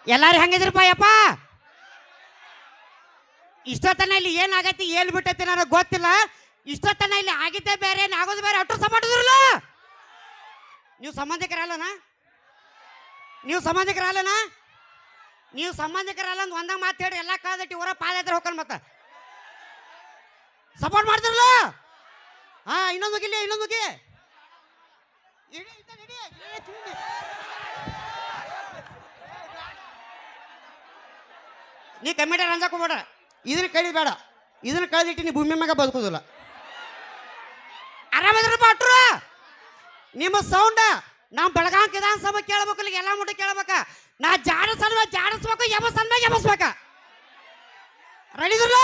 ಎಲ್ಲಾರು ಹೆಂಗಿದ್ರಪ್ಪ ಯಪ್ಪ ಇಷ್ಟೊತ್ತನ ಇಲ್ಲಿ ಏನಾಗೈತಿ ಏನ್ ಬಿಟ್ಟೈತಿ ನನಗೆ ಗೊತ್ತಿಲ್ಲ ಇಷ್ಟೊತ್ತನ ಇಲ್ಲಿ ಆಗಿದ್ದೆ ಬೇರೆ ಆಗೋದು ಬೇರೆ ಅಷ್ಟು ಸಮಾಡಿದ್ರಲ್ಲ ನೀವು ಸಂಬಂಧಿಕರಲ್ಲನ ನೀವು ಸಂಬಂಧಿಕರಲ್ಲ ಅಂತ ಒಂದ ಮಾತು ಹೇಳಿ ಎಲ್ಲ ಕಾದಟ್ಟಿ ಊರ ಪಾದಯಾತ್ರೆ ಹೋಗ್ಕೊಂಡು ಮತ್ತ ಸಪೋರ್ಟ್ ಮಾಡ್ತಿರಲ್ಲ ಹಾ ಇನ್ನೊಂದು ಮುಗಿ ನೀ ಕಮ್ಮಿಟ ರಂಜಾಕ್ ಹೋಗ್ಬೇಡ ಇದನ್ನ ಕಳಿಬೇಡ ಇದನ್ನ ಕಳೆದಿಟ್ಟು ನೀ ಭೂಮಿ ಮ್ಯಾಗ ಬದುಕೋದಿಲ್ಲ ಆರಾಮದ್ರಪ್ಪ ಅಟ್ರು ನಿಮ್ಮ ಸೌಂಡ ನಾವು ಬೆಳಗಾವಿ ವಿಧಾನಸಭೆ ಕೇಳ್ಬೇಕಲ್ಲ ಎಲ್ಲ ಮುಟ್ಟ ಕೇಳ್ಬೇಕ ನಾ ಜಾಡಿಸ್ಬೇಕು ಎಬಸ್ಬೇಕ ರೆಡಿದ್ರಲ್ಲ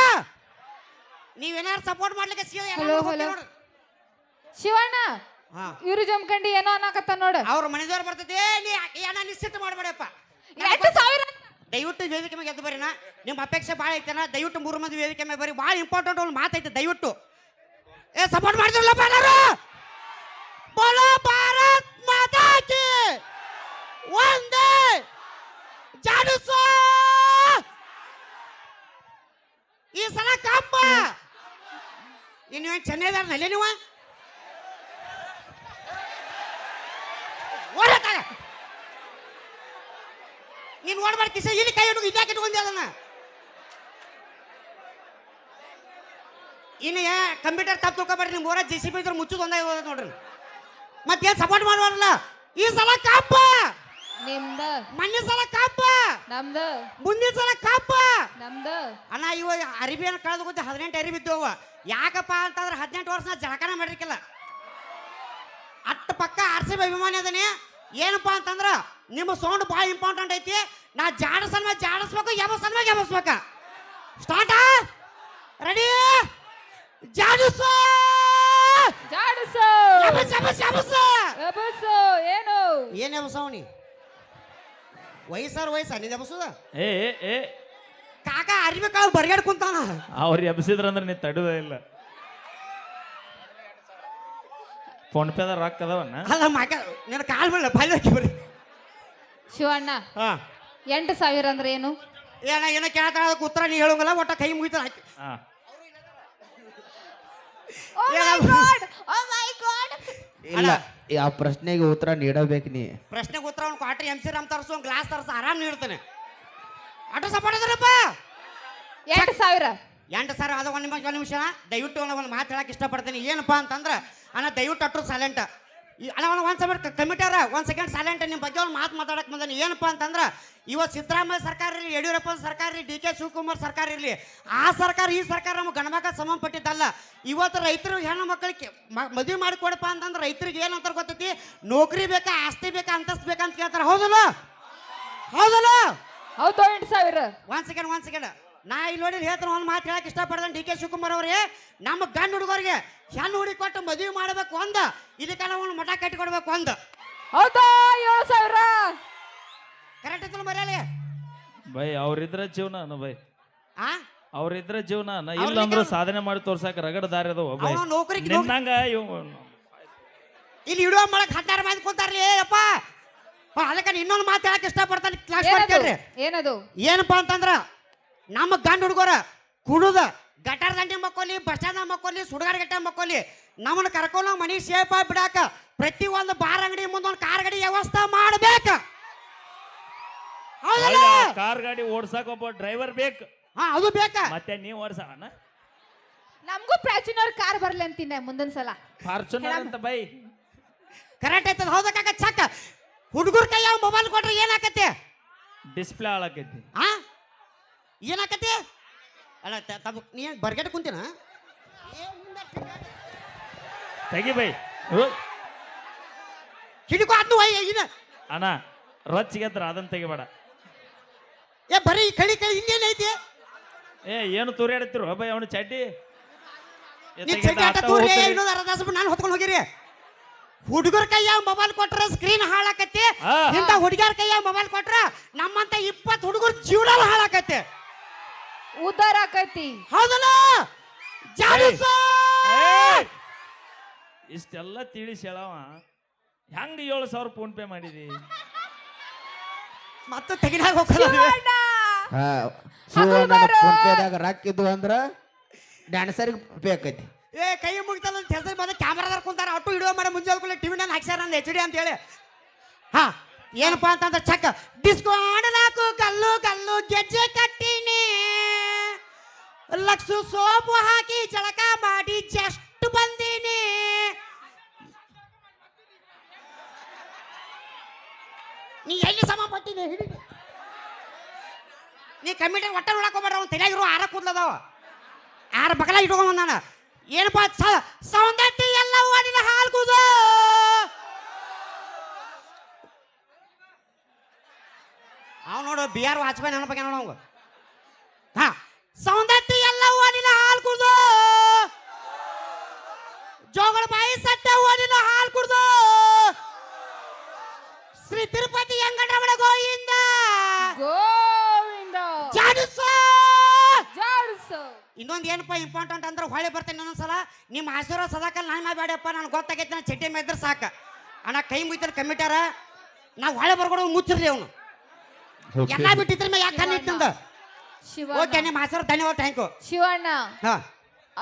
ನೀವೇನಾರು ಸಪೋರ್ಟ್ ಮಾಡ್ಲಿಕ್ಕೆ ಶಿವಣ್ಣ ಇವ್ರು ಜಮ್ಕಂಡಿ ಏನೋ ಅನ್ನಕತ್ತ ನೋಡು ಅವ್ರ ಮನೆದವ್ರು ಬರ್ತೈತೆ ನೀ ಏನ ನಿಶ್ಚಿತ ಮಾಡ್ಬೇಡಪ್ಪ 2000 ದಯವಿಟ್ಟು ವೇದಿಕೆ ಮೇಲೆ ಎದ್ದು ಬರೀನ ನಿಮ್ಮ ಅಪೇಕ್ಷೆ ಭಾಳ ಐತೆನ ದಯವಿಟ್ಟು 3 ಮಂದಿ ವೇದಿಕೆ ಮೇಲೆ ಬರೀ ಭಾಳ ಇಂಪಾರ್ಟೆಂಟ್ ಒಂದು ಮಾತೈತೆ ದಯವಿಟ್ಟು ಸಪೋರ್ಟ್ ಮಾಡ್ತಿರಲ್ಲಪ್ಪ ಎಲ್ಲರೂ ಬೋಲೋ ಭಾರತ್ ಮಾತಾ ಕಿ ವಂದೇ ಜಾಡಿಸೋ ಈ ಸಲ ಕಪ್ಪ ಇನ್ನು ಚೆನ್ನೈದಾರನಲ್ಲೇ ನೀವು ನೀನು ನೋಡ್ಬಾರ್ದು ಕಿಸ ಇಲ್ಲಿ ಕೈ ಹಿಡಿದು ಇದ್ಯಾಕೆ ಇಟ್ಕೊಂಡಿ ಅದನ್ನ ಇನ್ನು ಕಂಪ್ಯೂಟರ್ ತಪ್ಪು ತಿಳ್ಕೊಬೇಡ್ರಿ ನಿಮ್ಮ ಊರ JCB ಇದ್ರೆ ಮುಚ್ಚುದು ಒಂದೇ ನೋಡ್ರಿ ಮತ್ತೇನು ಸಪೋರ್ಟ್ ಮಾಡುವಲ್ಲ ಈ ಸಲ ಕಪ್ಪ ನಿಮ್ದ ಮೊನ್ನೆ ಸಲ ಕಪ್ಪ ನಮ್ದು ಮುಂದಿನ ಸಲ ಕಪ್ಪ ನಮ್ದು ಅಣ್ಣ ಇವ ಅರಿಬಿಯನ್ನು ಕಳೆದು ಗೊತ್ತಿ 18 ಅರಿಬಿ ಇದ್ದವ ಯಾಕಪ್ಪ ಅಂತಂದ್ರೆ 18 ವರ್ಷ ಜಳಕನ ಮಾಡಿರ್ಕಿಲ್ಲ ಅಟ್ಟ ಪಕ್ಕ RCB ಅಭಿಮಾನಿ ಅದನೇ ಏನಪ್ಪಾ ಅಂತಂದ್ರ ನಿಮ್ಮ ಸೌಂಡ್ ಭಾಳ ಇಂಪಾರ್ಟೆಂಟ್ ಐತಿ ನಾ ಜಾಡಿಸ್ಬೇಕು ಎಬಸ್ಬೇಕ ಸ್ಟಾರ್ಟ್ ರೆಡಿ ಜಾಡಿಸು ಏನು ಎಬಸವನಿ ವಯಸ್ಸ ನಿಂದ ಎಬಸುದ ಕಾಕ ಅರಿವಿ ಕಾಳು ಬರ್ಗಾಡ್ ಕುಂತಾನ ಅವ್ರು ಎಬ್ಸಿದ್ರಂದ್ರೆ ನೀ ತಡುದೇ ಇಲ್ಲ ಫೋನ್ ಪೇದ ರೊಕ್ಕ ಅದಾವನ್ನ ಅಲ್ಲ ಮಾಕ ನಿನ್ನ ಕಾಲ್ ಬೀಳ ಬಾಯಿ ಹಾಕಿ ಬರ್ರಿ ಶಿವಣ್ಣ ಹಾ 8000 ಅಂದ್ರೆ ಏನು ಏನೋ ಕೇಳ್ತಾಳ ಅದಕ್ಕೆ ಉತ್ತರ ನೀ ಹೇಳೋಂಗಲ್ಲ ಒಟ್ಟ ಕೈ ಮುಗಿತಾಳ ಹಾಕಿ ಇಲ್ಲ ಆ ಪ್ರಶ್ನೆಗೆ ಉತ್ತರ ನೀಡಬೇಕು ನೀ ಪ್ರಶ್ನೆಗೆ ಉತ್ತರ ಅವ್ನು ಕ್ವಾಟ್ರಿ MC ರಾಮ್ ತರಿಸು ಒಂದು ಗ್ಲಾಸ್ ತರಿಸು ಆರಾಮ್ ನೀಡ್ತಾನೆ ಆಟೋ ಸಪೋರ್ಟ್ ಅದ್ರಪ್ಪ 2000 ಸರ್ ಅದು ಒಂದು ನಿಮಿಷ ದಯವಿಟ್ಟು ಒಂದು ಮಾತು ಹೇಳಕ್ಕೆ ಇಷ್ಟಪಡ್ತೀನಿ ಏನಪ್ಪ ಅಂತಂದ್ರೆ ಅಣ್ಣ ದಯವಿಟ್ಟು ಅಟ್ರು ಸೈಲೆಂಟ್ ಅಣ್ಣ ಒಂದು ಸಮಯ ಕಮಿಟಿಯರ 1 ಸೆಕೆಂಡ್ ಸೈಲೆಂಟ್ ನಿಮ್ಮ ಬಗ್ಗೆ ಒಂದು ಮಾತು ಮಾತಾಡಕ್ಕೆ ಬಂದಾನೆ ಏನಪ್ಪ ಅಂತಂದ್ರೆ ಇವತ್ತು ಸಿದ್ದರಾಮಯ್ಯ ಸರ್ಕಾರ ಇರಲಿ ಯಡಿಯೂರಪ್ಪ ಸರ್ಕಾರ ಇರಲಿ DK ಶಿವಕುಮಾರ್ ಸರ್ಕಾರ ಇರಲಿ ಆ ಸರ್ಕಾರ ಈ ಸರ್ಕಾರ ನಮ್ಗೆ ಗಣಮಕ್ಕ ಸಂಬಂಧಪಟ್ಟಿದ್ದಲ್ಲ ಇವತ್ತು ರೈತರು ಹೆಣ್ಣು ಮಕ್ಕಳಿಗೆ ಮದುವೆ ಮಾಡಿಕೊಡಪ್ಪ ಅಂತಂದ್ರೆ ರೈತರಿಗೆ ಏನಂತಾರೆ ಗೊತ್ತೈತಿ ನೌಕರಿ ಬೇಕಾ ಆಸ್ತಿ ಬೇಕಾ ಅಂತಸ್ತು ಬೇಕಾ ಅಂತ ಕೇಳ್ತಾರೆ ಹೌದಲ್ಲ ಹೌದು 8000 1 ಸೆಕೆಂಡ್ ನಾ ಇಲ್ಲಿ ನೋಡಿ ಹೇಳ್ತಾನೆ ಒಂದು ಮಾತು ಹೇಳಕ್ಕೆ ಇಷ್ಟಪಡ್ತಾನೆ DK ಶಿವಕುಮಾರ್ ಅವ್ರಿಗೆ ನಮ್ಮ ಗಂಡು ಹುಡುಗರಿಗೆ ಹೆಣ್ಣು ಹುಡುಗಿ ಕೊಟ್ಟು ಮದುವೆ ಮಾಡಬೇಕು ಒಂದು ಇದಕ್ಕೆಲ್ಲ ಒಂದು ಮಠ ಕಟ್ಟಿ ಕೊಡ್ಬೇಕು ಒಂದು ಹೌದಾ 7000 ಕರೆಕ್ಟ್ ಐತಲ್ಲ ಮರ್ಯಾಲೆ ಬೈ ಅವ್ರಿದ್ರ ಜೀವನ ಬೈ ಆ ಅವ್ರಿದ್ರ ಜೀವನ ಇಲ್ಲ ಅಂದ್ರೆ ಸಾಧನೆ ಮಾಡಿ ತೋರ್ಸಾಕ ರಗಡ ದಾರಿ ಅದಾವ ಬೈ ಅವನು ನೌಕರಿಗೆ ನಿನ್ನಂಗ ಇಲ್ಲಿ ಇಡುವ ಮಾಡಕ್ 16 ಮಂದಿ ಕುಂತಾರ್ಲಿ ಅಪ್ಪ ಅದಕ್ಕೆ ಇನ್ನೊಂದು ಮಾತು ಹೇಳಕ್ಕೆ ಇಷ್ಟಪಡ್ತಾನೆ ಕ್ಲಾಸ್ ಮಾಡ್ತೇಳ್ರಿ ಏನದು ಏನಪ್ಪಾ ಅಂತಂದ್ರ ನಮ್ಮ ಗಂಡು ಹುಡುಗರ ಕುಡುದ ಗಟಾರ ದಂಡಿ ಮಕ್ಕೋಲಿ ಬಸ್ ಸ್ಟ್ಯಾಂಡ್ ಮಕ್ಕೋಲಿ ಸುಡುಗಾಡ ಗಟ್ಟ ಮಕ್ಕೋಲಿ ನಮ್ಮನ್ನ ಕರ್ಕೊಂಡು ಮನಿ ಸೇಫ್ ಆಗಿ ಬಿಡಾಕ ಪ್ರತಿ ಒಂದು ಬಾರ್ ಅಂಗಡಿ ಮುಂದೊಂದು ಕಾರ್ ಗಾಡಿ ವ್ಯವಸ್ಥೆ ಮಾಡ್ಬೇಕ ಹೌದಲ್ಲ ಕಾರ್ ಗಾಡಿ ಓಡ್ಸಾಕ ಒಬ್ಬ ಡ್ರೈವರ್ ಬೇಕು ಹಾ ಅದು ಬೇಕಾ ಮತ್ತೆ ನೀವು ಓಡ್ಸವನ ನಮಗೂ ಪ್ರಾಚೀನವ್ರ ಕಾರ್ ಬರ್ಲಿ ಅಂತೀನಿ ಮುಂದಿನ ಸಲ ಫಾರ್ಚುನರ್ ಅಂತ ಬೈ ಕರೆಕ್ಟ್ ಐತದ ಹೌದಕ್ಕ ಚಕ್ಕ ಹುಡುಗರ ಕೈಯಾಗ ಮೊಬೈಲ್ ಕೊಟ್ರೆ ಏನಾಕತ್ತೆ ಡಿಸ್ಪ್ಲೇ ಹಾಳಾಕೈತಿ ಹಾ ಏನಾಕತಿ ಅಲ್ಲ ನೀ ಬರ್ಗೆಟ್ ಕುಂತೀನ ತೆಗಿ ಬೈ ಹಿಡಿಕೋ ಅದನ್ನು ಇದ ಅಣ್ಣ ರೊಚ್ಚಿಗೆದ್ರ ಅದನ್ನ ತೆಗಿಬೇಡ ಬರೀ ಕಳಿ ಇನ್ನೇನೈತಿ ಏನು ತೂರ್ಯಾಡತ್ತಿರು ಬೈ ಅವನು ಚಡ್ಡಿ ಇನ್ನೊಂದು ಅರ್ಧ ತಾಸು ನಾನು ಹೊತ್ಕೊಂಡು ಹೋಗಿರಿ ಹುಡುಗರ ಕೈಯಾಗ ಮೊಬೈಲ್ ಕೊಟ್ರ ಸ್ಕ್ರೀನ್ ಹಾಳಾಕತಿ ಇಂಥ ಹುಡುಗಿಯರ ಕೈಯಾಗ ಮೊಬೈಲ್ ಕೊಟ್ರ ನಮ್ಮಂತ 20 ಹುಡುಗರ ಜೀವನ ಹಾಳಾಕತಿ ಉದ್ದಾರ ಆಕೈತಿ ಹೌದಲ್ಲ ಇಷ್ಟೆಲ್ಲ ತಿಳಿಸಿ ಹೇಳವ ಹೆಂಗ 7,000 ಫೋನ್ ಪೇ ಮಾಡಿದಿ ಮತ್ತೆ ತೆಗಿನಾಗ ಹೋಗಲ್ಲ ಶಿವಣ್ಣ ಫೋನ್ ಪೇದಾಗ ರೊಕ್ಕ ಇದ್ದು ಅಂದ್ರ ಡ್ಯಾನ್ಸರ್ಗೆ ಬೇಕೈತಿ. ಏ ಕೈ ಮುಗಿತಲ್ಲ ಹೆಸರು ಬಂದ ಕ್ಯಾಮ್ರಾದಾರ ಕುಂತಾರ ಅಟ್ಟು ಹಿಡಿಯೋ ಮಾಡಿ ಮುಂಜಾನೆ ಟಿವಿನಾಗ ಹಾಕ್ಸ್ಯಾರ ಅಂದ HD ಅಂತ ಹೇಳಿ. ಹಾ ಏನಪ್ಪಾ ಅಂತಂದ್ರೆ ಚಕ್ಕ ಡಿಸ್ಕೋ ಆಡಲಾಕು ಕಲ್ಲು ಕಲ್ಲು ಗೆಜ್ಜೆ ಕಟ್ಟಿನಿ ಲಕ್ಸು ಸೋಪು ಹಾಕಿ ಜಳಕ ಮಾಡಿ ಜಸ್ಟ್ ಬಂದೀನಿ. ನೀ ಎಲ್ಲಿ ಸಮ ಪಟ್ಟಿನಿ ಹಿಡಿ ನೀ ಕಮಿಟಿ ಒಟ್ಟ ನೋಡಕೋಬೇಡ. ಅವ್ನು ತಲೆಯಾಗಿರೋ 6 ಕೂದಲದಾವ 6 ಬಗಲ ಇಟ್ಕೊಂಡ್ ನಾನು. ಏನಪ್ಪಾ ಸೌಂದರ್ಯ ಎಲ್ಲ ಓಡಿನ ಹಾಲು ಕೂದ ಅವ್ ನೋಡು BR ವಾಚ್ಮ್ಯಾನ್ ನೆನಪಾಗ ನೋಡ. ಹಾ ಸೌಂದರ್ಯ ಎಲ್ಲ ಓಡಿನ ಹಾಲು ಕುಡ್ದು ಜೋಗಳ ಬಾಯಿ ಸಟ್ಟ ಓಡಿನ ಹಾಲು ಕುಡ್ದು ಶ್ರೀ ತಿರುಪತಿ ವೆಂಕಟರಮಣ ಗೋವಿಂದ ಗೋವಿಂದ ಜಾಡಿಸು. ಜಾಡ್ಸು. ಇನ್ನೊಂದು ಏನಪ್ಪ ಇಂಪಾರ್ಟೆಂಟ್ ಅಂದ್ರೆ ಹೊಳೆ ಬರ್ತೇನೆ ಇನ್ನೊಂದ್ಸಲ ನಿಮ್ಮ ಆಶೀರ್ವಾದ ಸದಾಕಲ್ ನಾನು ಮಾಡಬೇಡಪ್ಪ. ನನಗೆ ಗೊತ್ತಾಗೈತೆ ನಾನು ಚಡ್ಡಿ ಮೇದ್ರೆ ಸಾಕ ಅಣ್ಣ. ಕೈ ಮುಗಿತಾನೆ ಕಮ್ಮಿಟ್ಟಾರ ನಾವು ಹೊಳೆ ಬರ್ಕೊಡೋ ಮುಚ್ಚಿರ್ಲಿ ಅವನು ಎಲ್ಲ ಬಿಟ್ಟಿದ್ರೆ ಮೇ ಯಾಕೆ ಇಟ್ಟಿಂದ. ಶಿವಣ್ಣ ಓಕೆ ನಿಮ್ಮ ಆಶೀರ್ವಾದ ಧನ್ಯವಾದ. Thank you. ಶಿವಣ್ಣ ಹಾ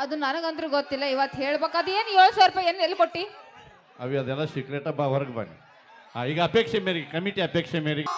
ಅದು ನನಗಂದ್ರೂ ಗೊತ್ತಿಲ್ಲ, ಇವತ್ತು ಹೇಳ್ಬೇಕು. ಅದೇನು 700 ರೂಪಾಯಿ ಏನು ಎಲ್ಲಿ ಕೊಟ್ಟಿ? ಅವಿ ಅದೆಲ್ಲ ಸೀಕ್ರೆಟ್ ಬಾ ಹೊರಗೆ ಬನ್ನಿ. ಈಗ ಅಪೇಕ್ಷೆ ಮೇರೆಗೆ ಕಮಿಟಿ ಅಪೇಕ್ಷೆ ಮೇರೆಗೆ